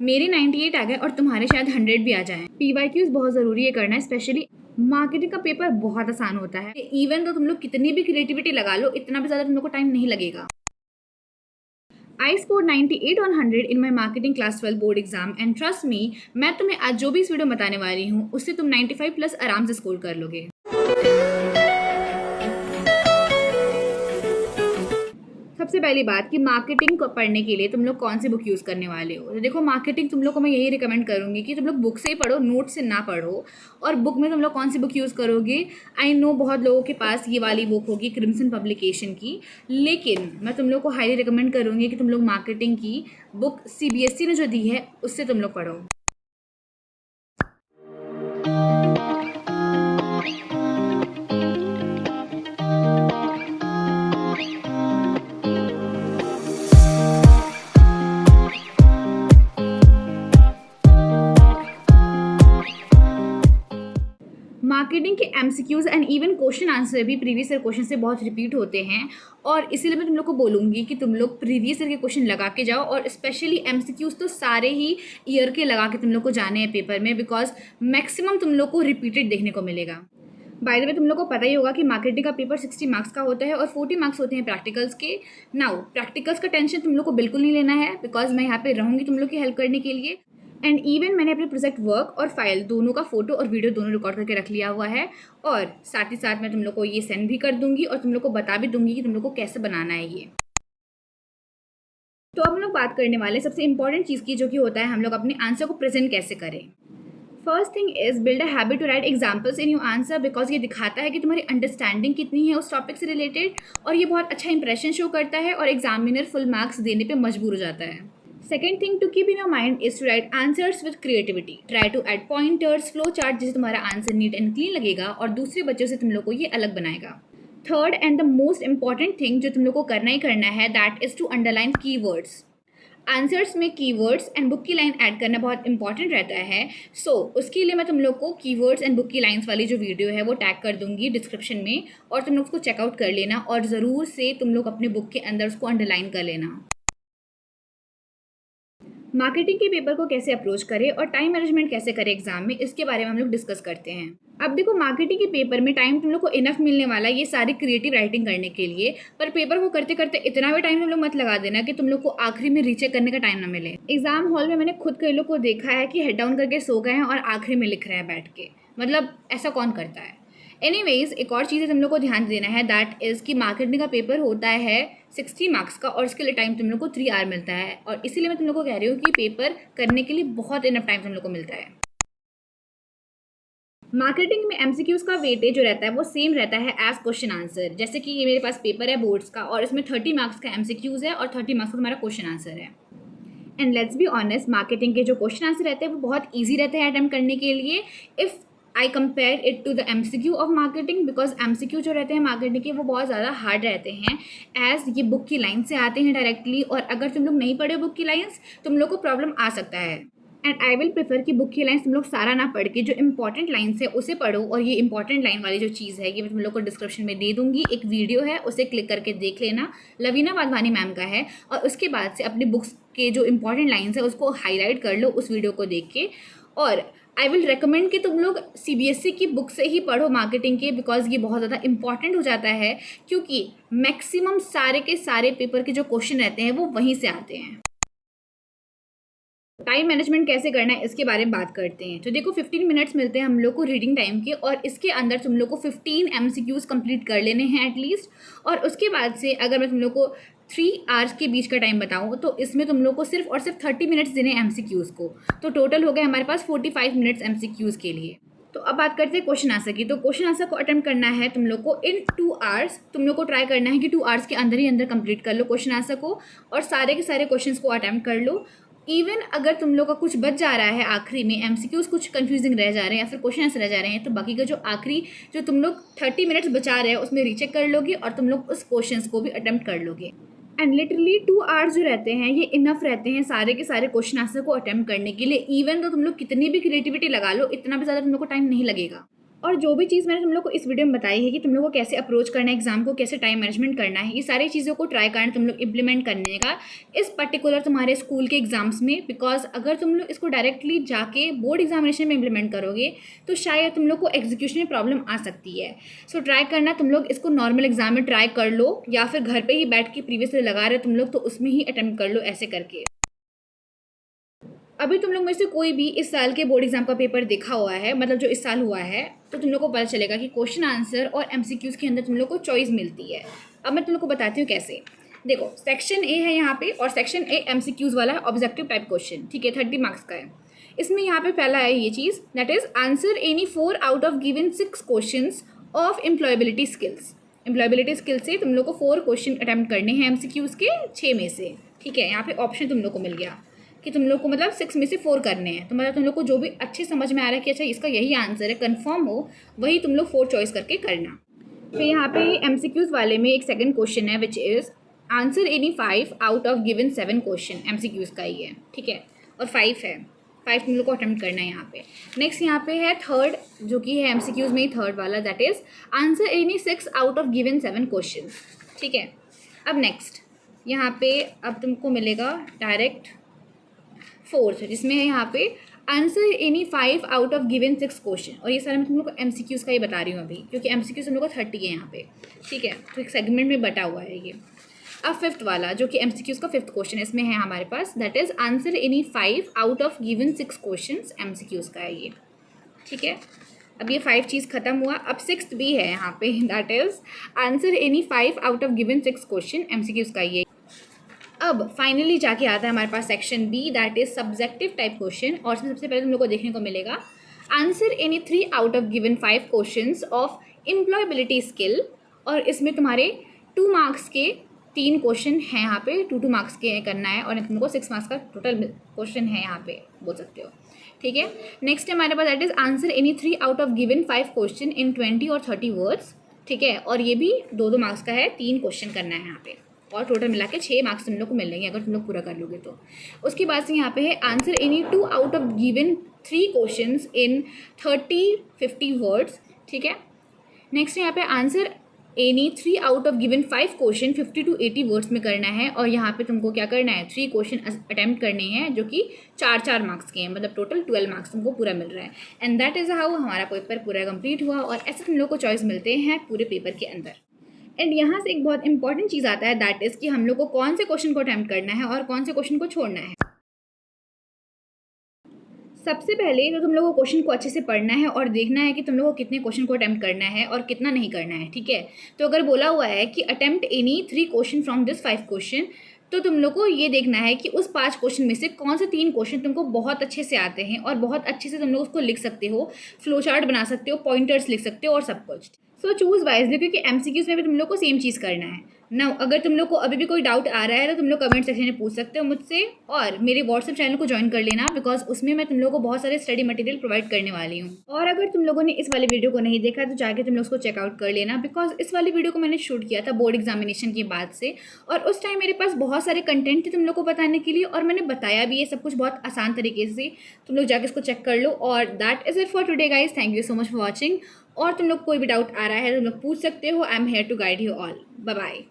मेरे 98 आ गए और तुम्हारे शायद 100 भी आ जाएं। पीवाईक्यूज बहुत ज़रूरी है करना, स्पेशली मार्केटिंग का पेपर बहुत आसान होता है। इवन तो तुम लोग कितनी भी क्रिएटिविटी लगा लो, इतना भी ज़्यादा तुम लोग को टाइम नहीं लगेगा। I scored 98 on 100 in my marketing class 12 board exam and trust me, मैं तुम्हें आज जो भी इस वीडियो में बताने वाली हूँ उससे तुम 95 प्लस आराम से स्कोर कर लोगे। सबसे पहली बात कि मार्केटिंग को पढ़ने के लिए तुम लोग कौन सी बुक यूज़ करने वाले हो। तो देखो, मार्केटिंग तुम लोग को मैं यही रिकमेंड करूँगी कि तुम लोग बुक से ही पढ़ो, नोट से ना पढ़ो। और बुक में तुम लोग कौन सी बुक यूज़ करोगे, आई नो बहुत लोगों के पास ये वाली बुक होगी क्रिम्सन पब्लिकेशन की, लेकिन मैं तुम लोग को हाईली रिकमेंड करूँगी कि तुम लोग मार्केटिंग की बुक CBSE ने जो दी है उससे तुम लोग पढ़ो। मार्केटिंग के MCQs and even question answer भी प्रीवियस ईयर क्वेश्चन से बहुत रिपीट होते हैं, और इसीलिए मैं तुम लोग को बोलूँगी कि तुम लोग प्रीवियस ईयर के क्वेश्चन लगा के जाओ, और स्पेशली MCQs तो सारे ही ईयर के लगा के तुम लोग को जाने हैं पेपर में, बिकॉज मैक्सिमम तुम लोग को रिपीटेड देखने को मिलेगा। बाय द वे, तुम लोग को पता ही होगा कि मार्केटिंग का पेपर 60 मार्क्स का होता है और 40 मार्क्स होते हैं प्रैक्टिकल्स के। नाउ प्रैक्टिकल्स का टेंशन तुम लोग को बिल्कुल नहीं लेना है, बिकॉज मैं यहाँ पे रहूँगी तुम लोग की हेल्प करने के लिए। एंड इवन मैंने अपने प्रोजेक्ट वर्क और फाइल दोनों का फोटो और वीडियो दोनों रिकॉर्ड करके रख लिया हुआ है, और साथ ही साथ मैं तुम लोग को ये सेंड भी कर दूंगी और तुम लोग को बता भी दूंगी कि तुम लोग को कैसे बनाना है ये। तो अब हम लोग बात करने वाले सबसे इंपॉर्टेंट चीज़ की, जो कि होता है हम लोग अपने आंसर को प्रेजेंट कैसे करें। First thing is build a habit to write examples in your answer, because ये दिखाता है कि तुम्हारी अंडरस्टैंडिंग कितनी है उस टॉपिक से रिलेटेड, और ये बहुत अच्छा इंप्रेशन शो करता है और एग्जामिनर फुल मार्क्स देने पे मजबूर हो जाता है। Second thing to keep in your mind is to write answers with creativity. Try to add pointers, flow chart, जिससे तुम्हारा आंसर नीट एंड क्लीन लगेगा और दूसरे बच्चों से तुम लोग को ये अलग बनाएगा। Third and the most important thing जो तुम लोग को करना ही करना है, that is to underline keywords. Answers में कीवर्ड्स एंड बुक की लाइन ऐड करना बहुत इंपॉर्टेंट रहता है। सो उसके लिए मैं तुम लोग को कीवर्ड्स एंड बुक की लाइन्स वाली जो वीडियो है वो टैग कर दूंगी डिस्क्रिप्शन में, और तुम लोग उसको चेकआउट कर लेना, और ज़रूर से तुम लोग अपने बुक के अंदर उसको अंडरलाइन कर लेना। मार्केटिंग के पेपर को कैसे अप्रोच करें और टाइम मैनेजमेंट कैसे करें एग्जाम में, इसके बारे में हम लोग डिस्कस करते हैं। अब देखो, मार्केटिंग के पेपर में टाइम तुम लोग को इनफ मिलने वाला है ये सारी क्रिएटिव राइटिंग करने के लिए, पर पेपर को करते करते इतना भी टाइम तुम लोग मत लगा देना कि तुम लोग को आखिरी में रीचेक करने का टाइम ना मिले। एग्जाम हॉल में मैंने खुद कई लोग को देखा है कि हेड डाउन करके सो गए हैं और आखिरी में लिख रहे हैं बैठ के, मतलब ऐसा कौन करता है। एनीवेज, एक और चीज़ तुम लोग को ध्यान देना है, दैट इज़ कि मार्केटिंग का पेपर होता है 60 मार्क्स का, और उसके लिए टाइम तुम लोग को 3 आवर मिलता है, और इसीलिए मैं तुम लोग को कह रही हूँ कि पेपर करने के लिए बहुत इनफ टाइम तुम लोग को मिलता है। मार्केटिंग में MCQs का वेटेज जो रहता है वो सेम रहता है एज क्वेश्चन आंसर। जैसे कि ये मेरे पास पेपर है बोर्ड्स का, और इसमें 30 मार्क्स का MCQs है और 30 मार्क्स का हमारा क्वेश्चन आंसर है। And let's be honest, marketing के जो क्वेश्चन आंसर रहते हैं वो बहुत ईजी रहते हैं अटेम्प्ट करने के लिए, if I compare it to the MCQ of marketing, because MCQ जो रहते हैं मार्केटिंग के वो बहुत ज़्यादा हार्ड रहते हैं, एज ये बुक की लाइन से आते हैं डायरेक्टली, और अगर तुम लोग नहीं पढ़े बुक की लाइन्स तुम लोग को प्रॉब्लम आ सकता है। एंड आई विल प्रेफर कि बुक की लाइन्स तुम लोग सारा ना पढ़ के जो इंपॉर्टेंट लाइन्स है उसे पढ़ो, और ये इंपॉर्टेंट लाइन वाली जो चीज़ है ये मैं तुम लोग को डिस्क्रिप्शन में दे दूंगी, एक वीडियो है उसे क्लिक करके देख लेना, लवीना वाधवानी मैम का है, और उसके बाद से अपनी बुक्स के जो इंपॉर्टेंट लाइन्स है उसको हाईलाइट कर लो उस वीडियो को देख के। और आई विल रिकमेंड कि तुम लोग CBSE की बुक से ही पढ़ो मार्केटिंग के, बिकॉज ये बहुत ज़्यादा इंपॉर्टेंट हो जाता है, क्योंकि मैक्सिमम सारे के सारे पेपर के जो क्वेश्चन रहते हैं वो वहीं से आते हैं। टाइम मैनेजमेंट कैसे करना है इसके बारे में बात करते हैं। तो देखो, 15 मिनट्स मिलते हैं हम लोग को रीडिंग टाइम के, और इसके अंदर तुम लोग को 15 MCQs कंप्लीट कर लेने हैं एटलीस्ट, और उसके बाद से अगर मैं तुम लोग को 3 आवर्स के बीच का टाइम बताऊँ तो इसमें तुम लोग को सिर्फ और सिर्फ 30 मिनट्स देने MCQs को, तो टोटल हो गए हमारे पास 45 मिनट्स MCQs के लिए। तो अब बात करते हैं क्वेश्चन आंसर की। तो क्वेश्चन आंसर को अटेम्प्ट करना है तुम लोग को इन 2 आवर्स, तुम लोग को ट्राई करना है कि 2 आवर्स के अंदर ही अंदर कंप्लीट कर लो क्वेश्चन आंसर को, और सारे के सारे क्वेश्चंस को अटेम्प्ट कर लो। इवन अगर तुम लोग का कुछ बच जा रहा है आखिरी में, MCQs कुछ कंफ्यूजिंग रह जा रहे हैं या फिर क्वेश्चन आंसर रह जा रहे हैं, तो बाकी का जो आखिरी जो तुम लोग 30 मिनट्स बचा रहे हैं उसमें रीचेक कर लोगे, और तुम लोग उस क्वेश्चंस को भी अटेम्प्ट कर लोगे। एंड लिटरली 2 आवर्स जो रहते हैं ये इनफ रहते हैं सारे के सारे क्वेश्चन आंसर को अटेम्प्ट करने के लिए। इवन तो तुम लोग कितनी भी क्रिएटिविटी लगा लो, इतना भी ज़्यादा तुम लोग को टाइम नहीं लगेगा। और जो भी चीज़ मैंने तुम लोग को इस वीडियो में बताई है कि तुम लोग को कैसे अप्रोच करना है एग्जाम को, कैसे टाइम मैनेजमेंट करना है, ये सारी चीज़ों को ट्राई करना तुम लोग इम्प्लीमेंट करने का इस पर्टिकुलर तुम्हारे स्कूल के एग्जाम्स में। बिकॉज अगर तुम लोग इसको डायरेक्टली जाके बोर्ड एग्जामिनेशन में इम्प्लीमेंट करोगे तो शायद तुम लोग को एग्जीक्यूशन में प्रॉब्लम आ सकती है। सो ट्राई करना तुम लोग इसको नॉर्मल एग्जाम में ट्राई कर लो, या फिर घर पर ही बैठ के प्रीवियस लगा रहे तुम लोग तो उसमें ही अटेम्प्ट कर लो, ऐसे करके। अभी तुम लोग में से कोई भी इस साल के बोर्ड एग्जाम का पेपर देखा हुआ है, मतलब जो इस साल हुआ है, तो तुम लोग को पता चलेगा कि क्वेश्चन आंसर और एमसीक्यूज के अंदर तुम लोग को चॉइस मिलती है। अब मैं तुम लोग को बताती हूँ कैसे। देखो, सेक्शन ए है यहाँ पे, और सेक्शन ए एमसीक्यूज वाला है, ऑब्जेक्टिव टाइप क्वेश्चन, ठीक है, 30 मार्क्स का है। इसमें यहाँ पे पहला है ये चीज़, that is answer any 4 out of given 6 question of employability skills. Employability skill से तुम लोग को 4 क्वेश्चन अटैम्प्ट करने हैं एमसीक्यूज के 6 में से, ठीक है। यहाँ पे ऑप्शन तुम लोग को मिल गया कि तुम लोग को मतलब 6 में से 4 करने हैं। तो मतलब तुम लोग को जो भी अच्छे समझ में आ रहा है कि अच्छा इसका यही आंसर है, कंफर्म हो, वही तुम लोग 4 चॉइस करके करना। फिर यहाँ पे एमसीक्यूज वाले में एक सेकंड क्वेश्चन है which is answer any 5 out of given 7 question, MCQs का ही है, ठीक है, और 5 है, 5 तुम लोग को अटेम्प्ट करना है यहाँ पे। नेक्स्ट यहाँ पे है थर्ड, जो कि है एमसीक्यूज में ही थर्ड वाला, that is answer any 6 out of given 7 question, ठीक है। अब नेक्स्ट यहाँ पे अब तुमको मिलेगा डायरेक्ट फोर्थ, जिसमें है यहाँ पे answer any 5 out of given 6 question, और ये सारा मैं तुम लोग को एमसीक्यूज का ही बता रही हूँ अभी, क्योंकि एमसीक्यूज हम लोग को 30 है यहाँ पे, ठीक है, तो एक सेगमेंट में बटा हुआ है ये। अब फिफ्थ वाला जो कि एमसीक्यूज का फिफ्थ क्वेश्चन इसमें है हमारे पास, that is answer any 5 out of given 6 question, MCQs का है ये, ठीक है। अब ये 5 चीज़ खत्म हुआ, अब सिक्स्थ भी है यहाँ पे, that is answer any 5 out of given 6 question, MCQs का ये। अब फाइनली जाके आता है हमारे पास section B, that is subjective type question, और इसमें सबसे पहले तुम लोग को देखने को मिलेगा answer any 3 out of given 5 questions of employability skill, और इसमें तुम्हारे 2 मार्क्स के 3 क्वेश्चन हैं यहाँ पे, 2 मार्क्स के करना है, और तुमको 6 मार्क्स का टोटल क्वेश्चन है यहाँ पे, बोल सकते हो, ठीक है। नेक्स्ट है हमारे पास that is answer any 3 out of given 5 question in 20 और 30 वर्ड्स, ठीक है, और ये भी 2 मार्क्स का है, 3 क्वेश्चन करना है यहाँ पे, और टोटल मिला के 6 मार्क्स तुम लोग को मिलेंगे अगर तुम लोग पूरा कर लोगे तो। उसके बाद से यहाँ पे है answer any 2 out of given 3 questions in 30-50 words, ठीक है। नेक्स्ट यहाँ पे answer any 3 out of given 5 question 50 to 80 words में करना है, और यहाँ पे तुमको क्या करना है, 3 क्वेश्चन अटैम्प्ट करने हैं जो कि 4-4 मार्क्स के हैं, मतलब टोटल 12 मार्क्स तुमको पूरा मिल रहा है। एंड दैट इज़ हाउ हमारा पेपर पूरा कंप्लीट हुआ, और ऐसे तुम लोग को चॉइस मिलते हैं पूरे पेपर के अंदर। एंड यहाँ से एक बहुत इंपॉर्टेंट चीज़ आता है, दैट इज़ कि हम लोग को कौन से क्वेश्चन को अटैम्प्ट करना है और कौन से क्वेश्चन को छोड़ना है। सबसे पहले तो तुम लोगों को क्वेश्चन को अच्छे से पढ़ना है और देखना है कि तुम लोगों को कितने क्वेश्चन को अटैम्प्ट करना है और कितना नहीं करना है, ठीक है। तो अगर बोला हुआ है कि attempt any 3 question from this 5 question, तो तुम लोग को ये देखना है कि उस 5 क्वेश्चन में से कौन से 3 क्वेश्चन तुमको बहुत अच्छे से आते हैं और बहुत अच्छे से तुम लोग उसको लिख सकते हो, फ्लो चार्ट बना सकते हो, पॉइंटर्स लिख सकते हो और सब कुछ। सो चूज़ वाइजली, क्योंकि एमसीक्यूज में भी तुम लोग को सेम चीज़ करना है ना। अगर तुम लोग को अभी भी कोई डाउट आ रहा है तो तुम लोग कमेंट सेक्शन में पूछ सकते हो मुझसे, और मेरे व्हाट्सएप चैनल को ज्वाइन कर लेना, बिकॉज उसमें मैं तुम लोगों को बहुत सारे स्टडी मटेरियल प्रोवाइड करने वाली हूँ। और अगर तुम लोगों ने इस वाले वीडियो को नहीं देखा तो जाके तुम लोग उसको चेकआउट कर लेना, बिकॉज इस वाली वीडियो को मैंने शूट किया था बोर्ड एग्जामिनेशन के बाद से, और उस टाइम मेरे पास बहुत सारे कंटेंट थे तुम लोग को बताने के लिए, और मैंने बताया भी ये सब कुछ बहुत आसान तरीके से। तुम लोग जाके इसको चेक कर लो, और that is it for today guys. Thank you so much for watching. और तुम लोग कोई भी डाउट आ रहा है तो तुम लोग पूछ सकते हो। I am here to guide you all. Bye bye.